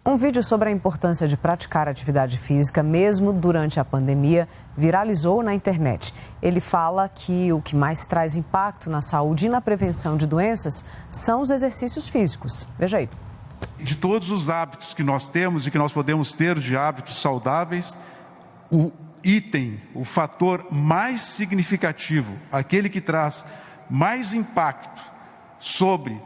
Um vídeo sobre a importância de praticar atividade física, mesmo durante a pandemia, viralizou na internet. Ele fala que o que mais traz impacto na saúde e na prevenção de doenças são os exercícios físicos. Veja aí. De todos os hábitos que nós temos e que nós podemos ter de hábitos saudáveis, o fator mais significativo, aquele que traz mais impacto sobre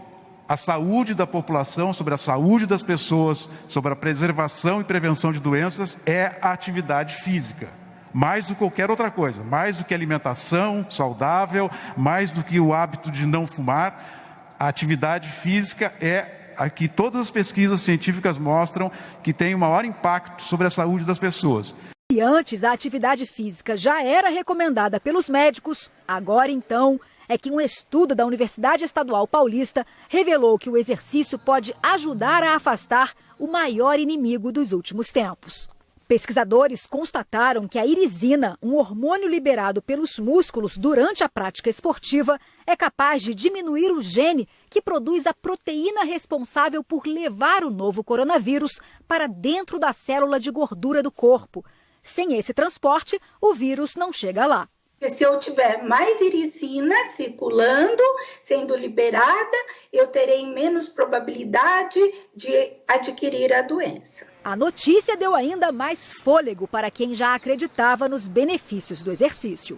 a saúde da população, sobre a saúde das pessoas, sobre a preservação e prevenção de doenças, é a atividade física. Mais do que qualquer outra coisa, mais do que alimentação saudável, mais do que o hábito de não fumar, a atividade física é a que todas as pesquisas científicas mostram que tem o maior impacto sobre a saúde das pessoas. E antes a atividade física já era recomendada pelos médicos, agora então é que um estudo da Universidade Estadual Paulista revelou que o exercício pode ajudar a afastar o maior inimigo dos últimos tempos. Pesquisadores constataram que a irisina, um hormônio liberado pelos músculos durante a prática esportiva, é capaz de diminuir o gene que produz a proteína responsável por levar o novo coronavírus para dentro da célula de gordura do corpo. Sem esse transporte, o vírus não chega lá. Se eu tiver mais irisina circulando, sendo liberada, eu terei menos probabilidade de adquirir a doença. A notícia deu ainda mais fôlego para quem já acreditava nos benefícios do exercício.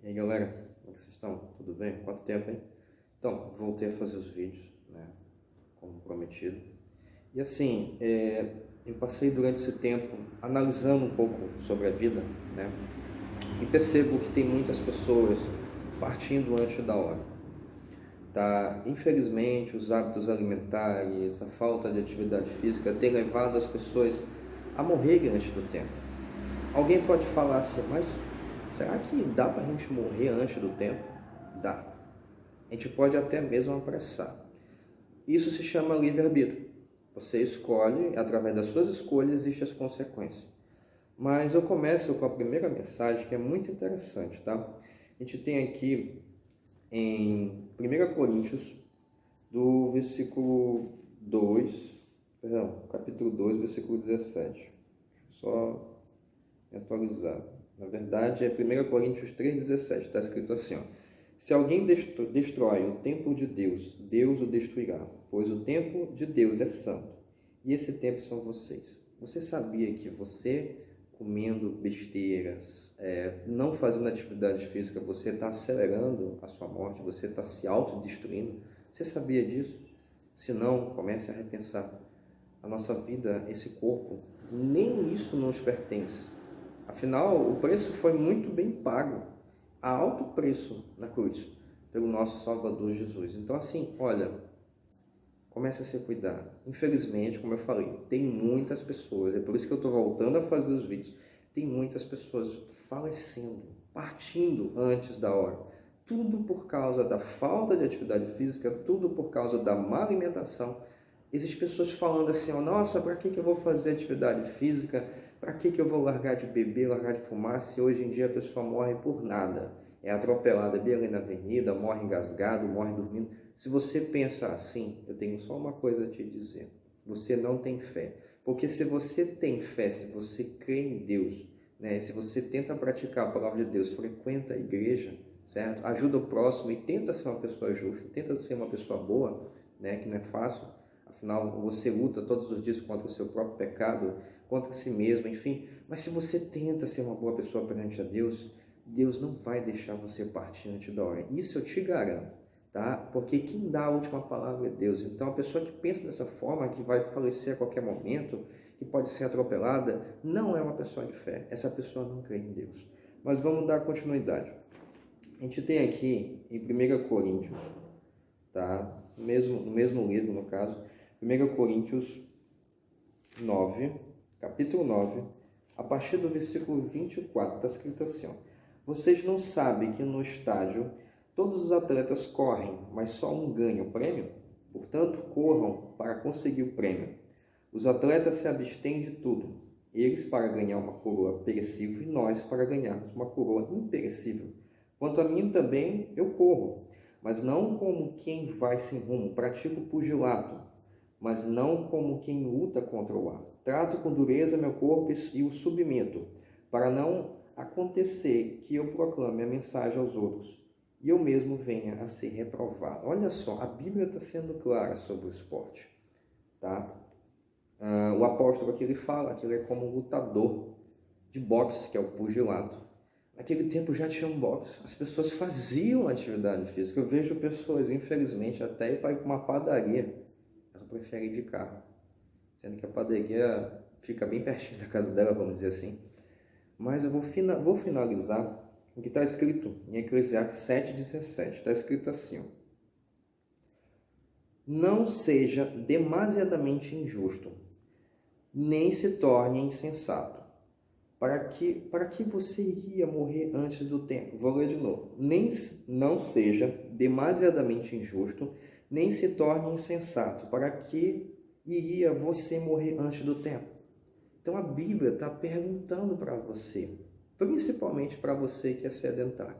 E aí, galera, como é que vocês estão? Tudo bem? Quanto tempo, hein? Então, voltei a fazer os vídeos, né, como prometido. E assim, eu passei durante esse tempo analisando um pouco sobre a vida, né? E percebo que tem muitas pessoas partindo antes da hora. Tá? Infelizmente, os hábitos alimentares, a falta de atividade física tem levado as pessoas a morrerem antes do tempo. Alguém pode falar assim, mas será que dá para a gente morrer antes do tempo? Dá. A gente pode até mesmo apressar. Isso se chama livre-arbítrio. Você escolhe, através das suas escolhas, existem as consequências. Mas eu começo com a primeira mensagem, que é muito interessante, tá? A gente tem aqui em 1 Coríntios, do versículo 2, capítulo 2, versículo 17. Deixa eu só atualizar. Na verdade, é 1 Coríntios 3,17. Está escrito assim, ó. Se alguém destrói o templo de Deus, Deus o destruirá, pois o templo de Deus é santo, e esse templo são vocês. Você sabia que você, comendo besteiras, não fazendo atividade física, você está acelerando a sua morte, você está se autodestruindo? Você sabia disso? Se não, comece a repensar. A nossa vida, esse corpo, nem isso nos pertence. Afinal, o preço foi muito bem pago, a alto preço na cruz, pelo nosso Salvador Jesus. Então assim, olha, comece a se cuidar. Infelizmente, como eu falei, tem muitas pessoas, é por isso que eu estou voltando a fazer os vídeos, tem muitas pessoas falecendo, partindo antes da hora. Tudo por causa da falta de atividade física, tudo por causa da má alimentação. Existem pessoas falando assim, oh, nossa, para que eu vou fazer atividade física? Para que eu vou largar de beber, largar de fumar, se hoje em dia a pessoa morre por nada? É atropelada bem ali na avenida, morre engasgado, morre dormindo. Se você pensa assim, eu tenho só uma coisa a te dizer. Você não tem fé. Porque se você tem fé, se você crê em Deus, né, se você tenta praticar a palavra de Deus, frequenta a igreja, certo? Ajuda o próximo e tenta ser uma pessoa justa, tenta ser uma pessoa boa, né, que não é fácil. Afinal, você luta todos os dias contra o seu próprio pecado, contra si mesmo, enfim. Mas se você tenta ser uma boa pessoa perante a Deus, Deus não vai deixar você partir antes da hora. Isso eu te garanto, tá? Porque quem dá a última palavra é Deus. Então, a pessoa que pensa dessa forma, que vai falecer a qualquer momento, que pode ser atropelada, não é uma pessoa de fé. Essa pessoa não crê em Deus. Mas vamos dar continuidade. A gente tem aqui em 1 Coríntios, tá? No mesmo livro, no caso, 1 Coríntios 9, capítulo 9, a partir do versículo 24, está escrito assim, ó. Vocês não sabem que no estádio todos os atletas correm, mas só um ganha o prêmio? Portanto, corram para conseguir o prêmio. Os atletas se abstêm de tudo. Eles para ganhar uma coroa perecível e nós para ganharmos uma coroa imperecível. Quanto a mim também, eu corro, mas não como quem vai sem rumo, pratico pugilato. mas não como quem luta contra o ar. Trato com dureza meu corpo e o submeto, para não acontecer que eu proclame a mensagem aos outros e eu mesmo venha a ser reprovado. Olha só, a Bíblia está sendo clara sobre o esporte, tá? O apóstolo aqui ele fala que ele é como um lutador de boxe, que é o pugilato. Naquele tempo já tinha um boxe, as pessoas faziam atividade física. Eu vejo pessoas, infelizmente, até ir para uma padaria, ela prefere ir de carro, sendo que a padaria fica bem pertinho da casa dela, vamos dizer assim. Mas eu vou finalizar o que está escrito em Eclesiastes 7,17. Está escrito assim, ó: não seja demasiadamente injusto, nem se torne insensato. Para que você iria morrer antes do tempo? Vou ler de novo. Não seja demasiadamente injusto, nem se torne insensato. Para que iria você morrer antes do tempo? Então a Bíblia está perguntando para você, principalmente para você que é sedentário,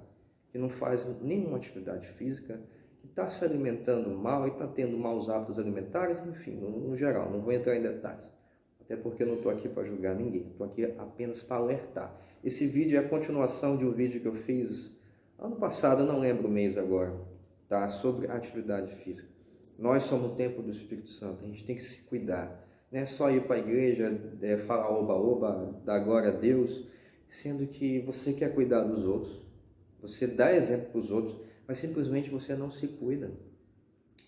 que não faz nenhuma atividade física, que está se alimentando mal e está tendo maus hábitos alimentares, enfim, no geral, não vou entrar em detalhes. Até porque eu não estou aqui para julgar ninguém, estou aqui apenas para alertar. Esse vídeo é a continuação de um vídeo que eu fiz ano passado, eu não lembro o mês agora, tá? Sobre atividade física. Nós somos o templo do Espírito Santo, a gente tem que se cuidar. Não é só ir para a igreja, falar oba-oba, dar glória a Deus, sendo que você quer cuidar dos outros, você dá exemplo para os outros, mas simplesmente você não se cuida.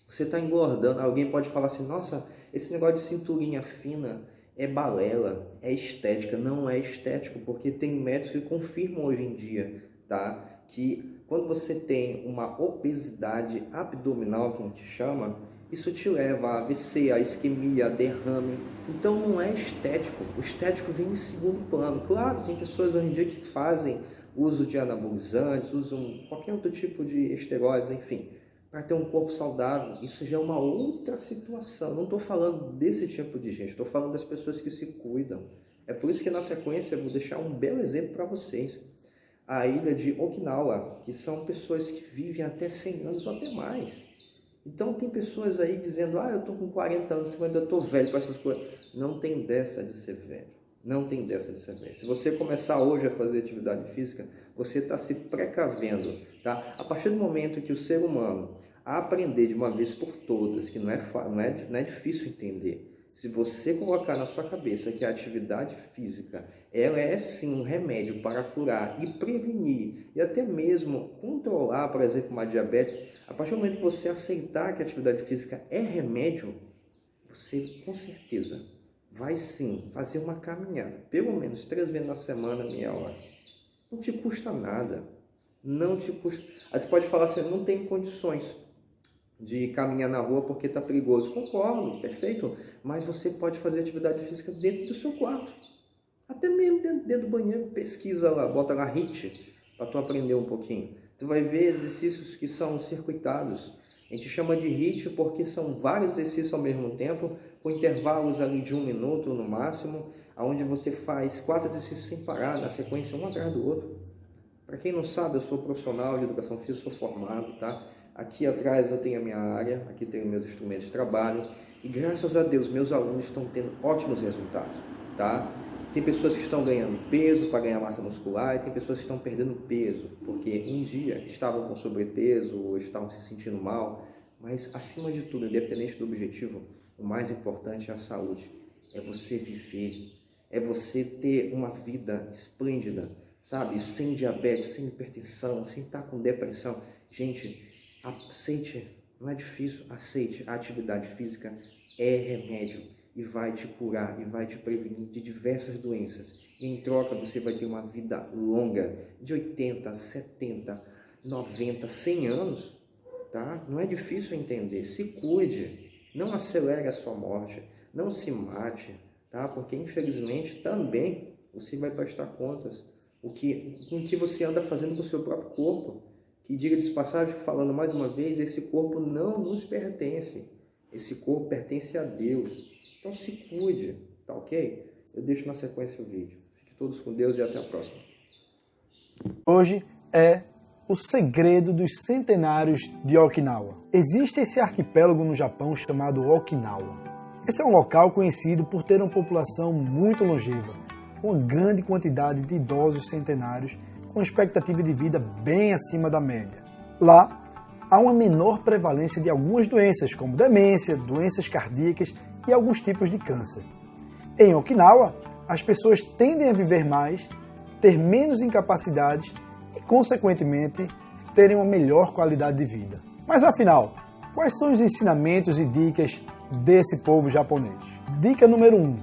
Você está engordando. Alguém pode falar assim, nossa, esse negócio de cinturinha fina é balela, é estética. Não é estético, porque tem médicos que confirmam hoje em dia, tá? Que quando você tem uma obesidade abdominal, que a gente chama, isso te leva a AVC, a isquemia, a derrame. Então não é estético. O estético vem em segundo plano. Claro, tem pessoas hoje em dia que fazem uso de anabolizantes, usam qualquer outro tipo de esteroides, enfim, para ter um corpo saudável. Isso já é uma outra situação. Não estou falando desse tipo de gente, estou falando das pessoas que se cuidam. É por isso que na sequência eu vou deixar um belo exemplo para vocês. A ilha de Okinawa, que são pessoas que vivem até 100 anos ou até mais. Então tem pessoas aí dizendo, eu estou com 40 anos, 50, eu estou velho para essas coisas. Não tem dessa de ser velho. Não tem dessa de ser velho. Se você começar hoje a fazer atividade física, você está se precavendo, tá? A partir do momento que o ser humano aprender de uma vez por todas, que não é difícil entender, se você colocar na sua cabeça que a atividade física, ela é sim um remédio para curar e prevenir, e até mesmo controlar, por exemplo, uma diabetes, a partir do momento que você aceitar que a atividade física é remédio, você com certeza vai sim fazer uma caminhada, pelo menos 3 vezes na semana, meia hora. Não te custa nada, não te custa. Aí você pode falar assim, não tenho condições de caminhar na rua porque está perigoso. Concordo, perfeito, mas você pode fazer atividade física dentro do seu quarto, até mesmo dentro do banheiro. Pesquisa lá, bota lá HIIT, para tu aprender um pouquinho. Tu vai ver exercícios que são circuitados. A gente chama de HIIT porque são vários exercícios ao mesmo tempo, com intervalos ali de 1 minuto no máximo, onde você faz 4 exercícios sem parar, na sequência, um atrás do outro. Para quem não sabe, eu sou profissional de educação física, sou formado, tá? Aqui atrás eu tenho a minha área, aqui tenho meus instrumentos de trabalho, e graças a Deus meus alunos estão tendo ótimos resultados, tá? Tem pessoas que estão ganhando peso para ganhar massa muscular, e tem pessoas que estão perdendo peso, porque um dia estavam com sobrepeso ou estavam se sentindo mal, mas acima de tudo, independente do objetivo, o mais importante é a saúde, é você viver, é você ter uma vida esplêndida, sabe? Sem diabetes, sem hipertensão, sem estar com depressão. Gente, aceite, não é difícil, aceite, a atividade física é remédio e vai te curar e vai te prevenir de diversas doenças. E em troca você vai ter uma vida longa, de 80, 70, 90, 100 anos, tá? Não é difícil entender, se cuide, não acelere a sua morte, não se mate, tá? Porque infelizmente também você vai prestar contas com o que você anda fazendo com o seu próprio corpo. Que, diga de passagem, falando mais uma vez, esse corpo não nos pertence. Esse corpo pertence a Deus. Então se cuide, tá ok? Eu deixo na sequência o vídeo. Fiquem todos com Deus e até a próxima. Hoje é o segredo dos centenários de Okinawa. Existe esse arquipélago no Japão chamado Okinawa. Esse é um local conhecido por ter uma população muito longeva, com uma grande quantidade de idosos centenários com expectativa de vida bem acima da média. Lá, há uma menor prevalência de algumas doenças, como demência, doenças cardíacas e alguns tipos de câncer. Em Okinawa, as pessoas tendem a viver mais, ter menos incapacidades e, consequentemente, terem uma melhor qualidade de vida. Mas afinal, quais são os ensinamentos e dicas desse povo japonês? Dica número 1.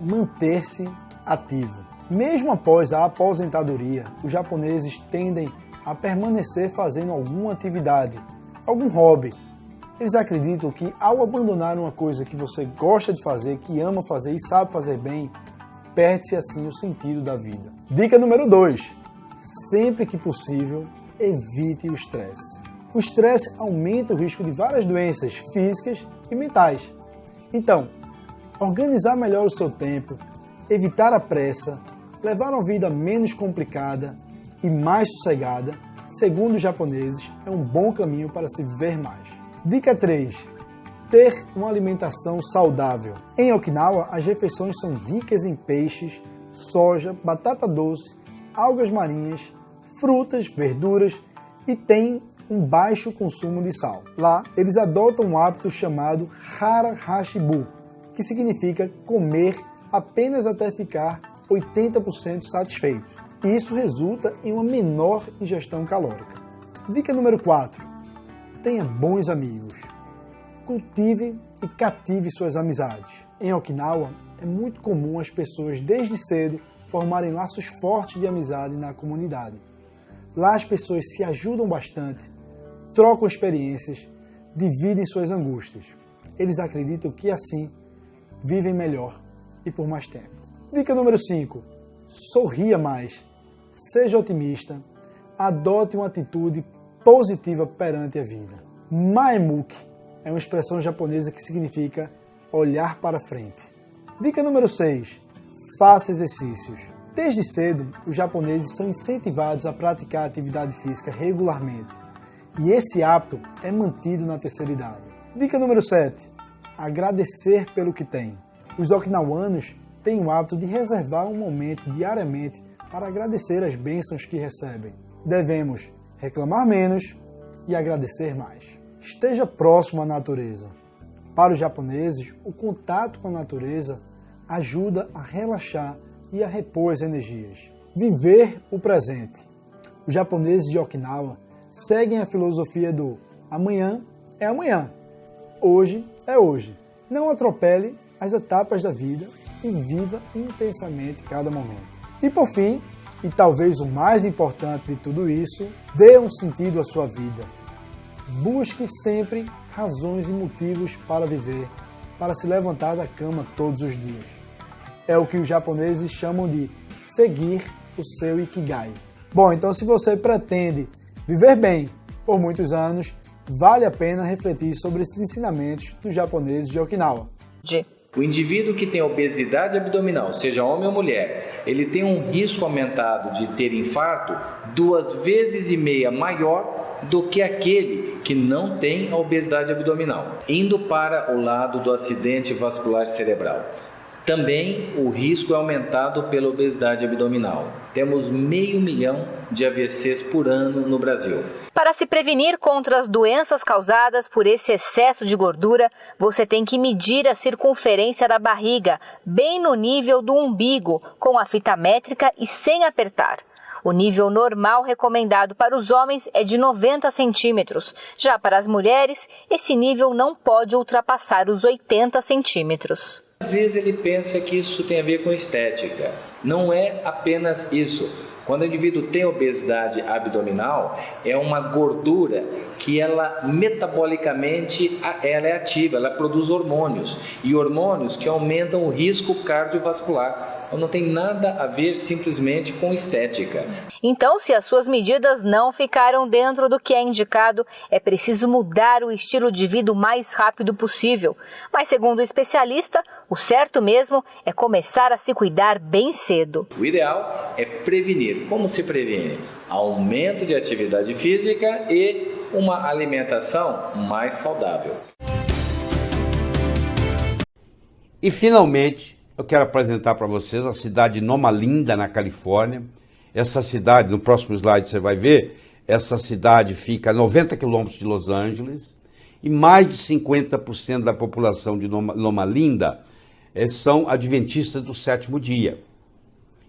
Manter-se ativo. Mesmo após a aposentadoria, os japoneses tendem a permanecer fazendo alguma atividade, algum hobby. Eles acreditam que ao abandonar uma coisa que você gosta de fazer, que ama fazer e sabe fazer bem, perde-se assim o sentido da vida. Dica número 2. Sempre que possível, evite o estresse. O estresse aumenta o risco de várias doenças físicas e mentais. Então, organizar melhor o seu tempo, evitar a pressa, levar uma vida menos complicada e mais sossegada, segundo os japoneses, é um bom caminho para se viver mais. Dica 3. Ter uma alimentação saudável. Em Okinawa, as refeições são ricas em peixes, soja, batata doce, algas marinhas, frutas, verduras e tem um baixo consumo de sal. Lá, eles adotam um hábito chamado hara hashibu, que significa comer apenas até ficar 80% satisfeito. E isso resulta em uma menor ingestão calórica. Dica número 4. Tenha bons amigos. Cultive e cative suas amizades. Em Okinawa, é muito comum as pessoas desde cedo formarem laços fortes de amizade na comunidade. Lá as pessoas se ajudam bastante, trocam experiências, dividem suas angústias. Eles acreditam que assim vivem melhor e por mais tempo. Dica número 5. Sorria mais. Seja otimista. Adote uma atitude positiva perante a vida. Maemuki é uma expressão japonesa que significa olhar para frente. Dica número 6. Faça exercícios. Desde cedo, os japoneses são incentivados a praticar atividade física regularmente. E esse hábito é mantido na terceira idade. Dica número 7. Agradecer pelo que tem. Os okinawanos têm o hábito de reservar um momento diariamente para agradecer as bênçãos que recebem. Devemos reclamar menos e agradecer mais. Esteja próximo à natureza. Para os japoneses, o contato com a natureza ajuda a relaxar e a repor as energias. Viver o presente. Os japoneses de Okinawa seguem a filosofia do amanhã é amanhã, hoje é hoje. Não atropele as etapas da vida e viva intensamente cada momento. E por fim, e talvez o mais importante de tudo isso, dê um sentido à sua vida. Busque sempre razões e motivos para viver, para se levantar da cama todos os dias. É o que os japoneses chamam de seguir o seu Ikigai. Bom, então se você pretende viver bem por muitos anos, vale a pena refletir sobre esses ensinamentos dos japoneses de Okinawa. O indivíduo que tem obesidade abdominal, seja homem ou mulher, ele tem um risco aumentado de ter infarto 2,5 vezes maior do que aquele que não tem a obesidade abdominal, indo para o lado do acidente vascular cerebral. Também o risco é aumentado pela obesidade abdominal. Temos 500 mil de AVCs por ano no Brasil. Para se prevenir contra as doenças causadas por esse excesso de gordura, você tem que medir a circunferência da barriga, bem no nível do umbigo, com a fita métrica e sem apertar. O nível normal recomendado para os homens é de 90 centímetros. Já para as mulheres, esse nível não pode ultrapassar os 80 centímetros. Às vezes ele pensa que isso tem a ver com estética. Não é apenas isso. Quando o indivíduo tem obesidade abdominal, é uma gordura que ela metabolicamente ela é ativa, ela produz hormônios. E hormônios que aumentam o risco cardiovascular. Então não tem nada a ver simplesmente com estética. Então, se as suas medidas não ficaram dentro do que é indicado, é preciso mudar o estilo de vida o mais rápido possível. Mas, segundo o especialista, o certo mesmo é começar a se cuidar bem cedo. O ideal é prevenir. Como se previne? Aumento de atividade física e uma alimentação mais saudável. E, finalmente, eu quero apresentar para vocês a cidade de Loma Linda, na Califórnia. Essa cidade, no próximo slide você vai ver, essa cidade fica a 90 quilômetros de Los Angeles e mais de 50% da população de Loma Linda são adventistas do sétimo dia.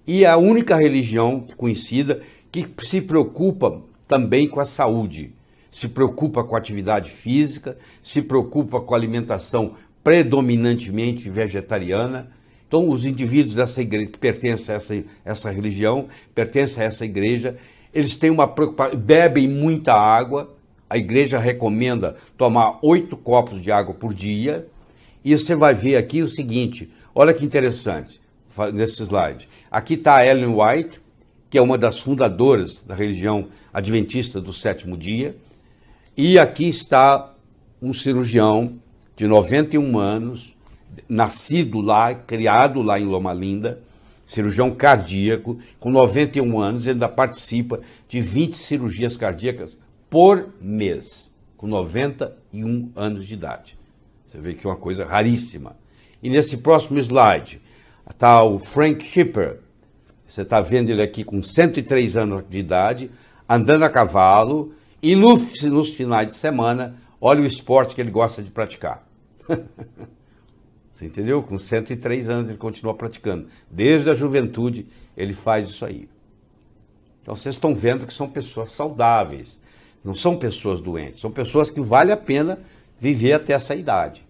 E é a única religião conhecida que se preocupa também com a saúde, se preocupa com a atividade física, se preocupa com a alimentação predominantemente vegetariana. Então, os indivíduos dessa igreja, que pertencem a essa religião, pertencem a essa igreja, eles têm uma preocupação, bebem muita água. A igreja recomenda tomar 8 copos de água por dia. E você vai ver aqui o seguinte, olha que interessante, nesse slide. Aqui está a Ellen White, que é uma das fundadoras da religião adventista do sétimo dia. E aqui está um cirurgião de 91 anos, nascido lá, criado lá em Loma Linda, cirurgião cardíaco, com 91 anos, ele ainda participa de 20 cirurgias cardíacas por mês, com 91 anos de idade. Você vê que é uma coisa raríssima. E nesse próximo slide está o Frank Shipper. Você está vendo ele aqui com 103 anos de idade, andando a cavalo, e nos finais de semana, olha o esporte que ele gosta de praticar. Você entendeu? Com 103 anos ele continua praticando. Desde a juventude ele faz isso aí. Então vocês estão vendo que são pessoas saudáveis. Não são pessoas doentes. São pessoas que vale a pena viver até essa idade.